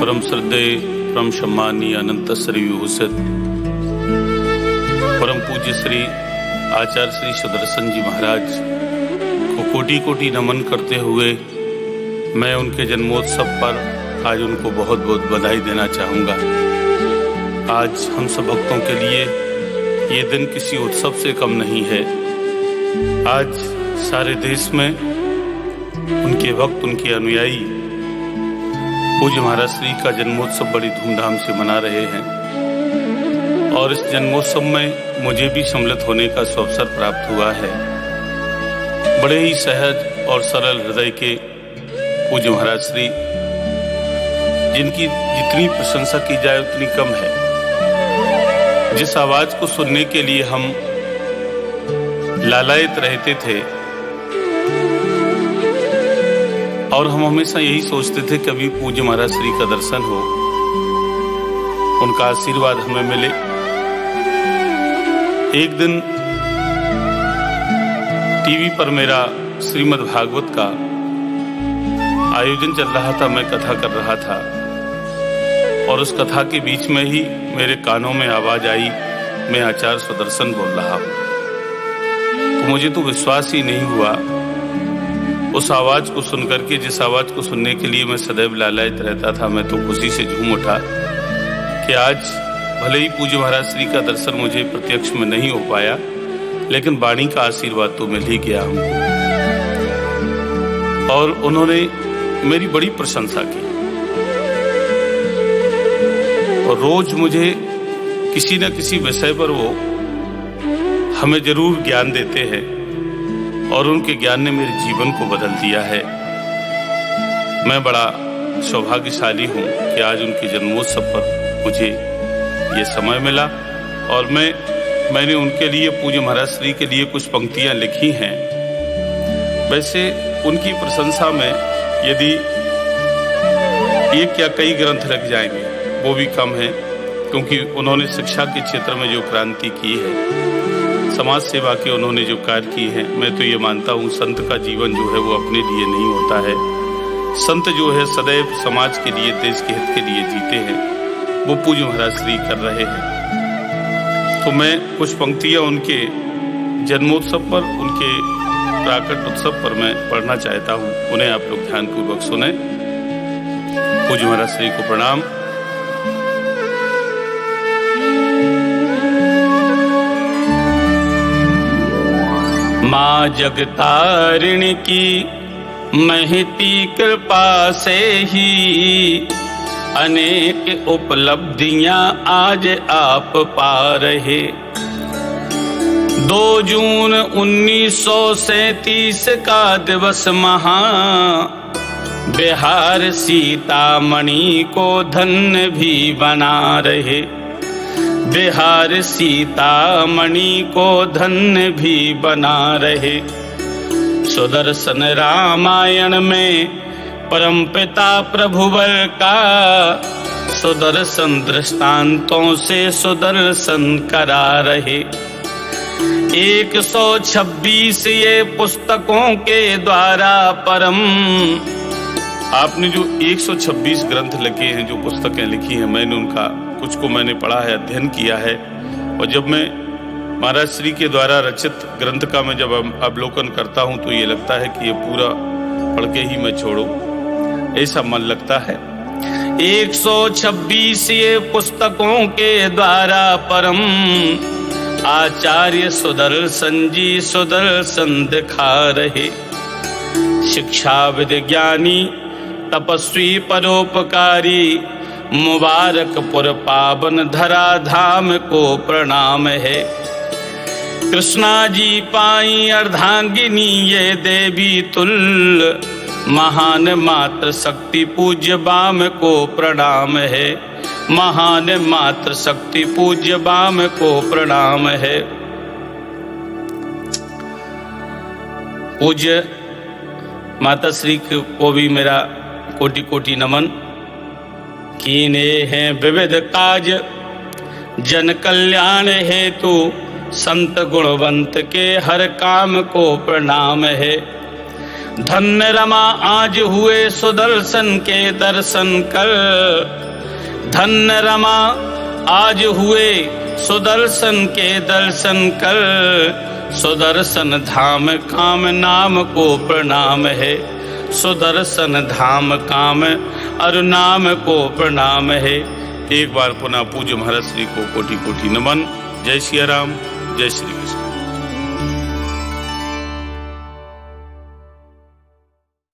परम श्रद्धेय परम सम्मानीय अनंत श्री विभूषित परम पूज्य श्री आचार्य श्री सुदर्शन जी महाराज को कोटि कोटि नमन करते हुए मैं उनके जन्मोत्सव पर आज उनको बहुत बहुत बधाई देना चाहूँगा। आज हम सब भक्तों के लिए ये दिन किसी उत्सव से कम नहीं है। आज सारे देश में उनके भक्त, उनके अनुयायी पूज्य महाराज श्री का जन्मोत्सव बड़ी धूमधाम से मना रहे हैं और इस जन्मोत्सव में मुझे भी सम्मिलित होने का अवसर प्राप्त हुआ है। बड़े ही सहज और सरल हृदय के पूज्य महाराज श्री, जिनकी जितनी प्रशंसा की जाए उतनी कम है। जिस आवाज को सुनने के लिए हम लालायित रहते थे और हम हमेशा यही सोचते थे कभी पूज्य महाराज श्री का दर्शन हो, उनका आशीर्वाद हमें मिले। एक दिन टीवी पर मेरा श्रीमद् भागवत का आयोजन चल रहा था, मैं कथा कर रहा था और उस कथा के बीच में ही मेरे कानों में आवाज आई, मैं आचार्य सुदर्शन बोल रहा हूँ। तो मुझे तो विश्वास ही नहीं हुआ उस आवाज को सुनकर के, जिस आवाज को सुनने के लिए मैं सदैव लालायित रहता था। मैं तो खुशी से झूम उठा कि आज भले ही पूज्य महाराज श्री का दर्शन मुझे प्रत्यक्ष में नहीं हो पाया, लेकिन वाणी का आशीर्वाद तो मिल ही गया हमको। और उन्होंने मेरी बड़ी प्रशंसा की और रोज मुझे किसी न किसी विषय पर वो हमें जरूर ज्ञान देते हैं और उनके ज्ञान ने मेरे जीवन को बदल दिया है। मैं बड़ा सौभाग्यशाली हूँ कि आज उनके जन्मोत्सव पर मुझे ये समय मिला और मैंने उनके लिए, पूज्य महाराज श्री के लिए कुछ पंक्तियाँ लिखी हैं। वैसे उनकी प्रशंसा में यदि एक या कई ग्रंथ लग जाएंगे वो भी कम है, क्योंकि उन्होंने शिक्षा के क्षेत्र में जो क्रांति की है, समाज सेवा के उन्होंने जो कार्य किए हैं, मैं तो ये मानता हूँ संत का जीवन जो है वो अपने लिए नहीं होता है। संत जो है सदैव समाज के लिए, देश के हित के लिए जीते हैं, वो पूज्य महाराज श्री कर रहे हैं। तो मैं कुछ पंक्तियाँ उनके जन्मोत्सव पर, उनके प्राकट उत्सव पर मैं पढ़ना चाहता हूँ, उन्हें आप लोग ध्यानपूर्वक सुने। पूज्य महाराज श्री को प्रणाम। माँ जगतारिणी की महती कृपा से ही अनेक उपलब्धियां आज आप पा रहे। 2 जून 1937 का दिवस महा बिहार सीतामढ़ी को धन्य भी बना रहे। बिहार सीतामढ़ी को धन्य भी बना रहे। सुदर्शन रामायण में परमपिता प्रभुवर का सुदर्शन दृष्टांतों से सुदर्शन करा रहे। 126 ये पुस्तकों के द्वारा परम, आपने जो 126 ग्रंथ लिखे हैं, जो पुस्तकें लिखी हैं, मैंने उनका कुछ को मैंने पढ़ा है, अध्ययन किया है। और जब मैं महाराज श्री के द्वारा रचित ग्रंथ का मैं जब अवलोकन करता हूँ तो ये लगता है कि ये पूरा पढ़ के ही मैं छोड़ूं, ऐसा मन लगता है। 126 ये पुस्तकों के द्वारा परम आचार्य सुदर्शन जी सुदर्शन दिखा रहे। शिक्षाविद ज्ञानी तपस्वी परोपकारी मुबारकपुर पावन धरा धाम को प्रणाम है। कृष्णा जी पाई अर्धांगिनी ये देवी तुल्य महान मात्र शक्ति पूज्य बाम को प्रणाम है। महान मात्र शक्ति पूज्य बाम को प्रणाम है। पूज्य माता श्री को भी मेरा कोटि कोटि नमन। कीने हैं विविध काज जन कल्याण हेतु संत गुणवंत के हर काम को प्रणाम है। धन्य रमा आज हुए सुदर्शन के दर्शन कर। धन्य रमा आज हुए सुदर्शन के दर्शन कर। सुदर्शन धाम काम नाम को प्रणाम है। सुदर्शन धाम काम अरु नाम को प्रणाम है। एक बार पुनः पूज्य महाराज श्री को कोटि कोटि नमन। जय सिया राम, जय श्री कृष्ण।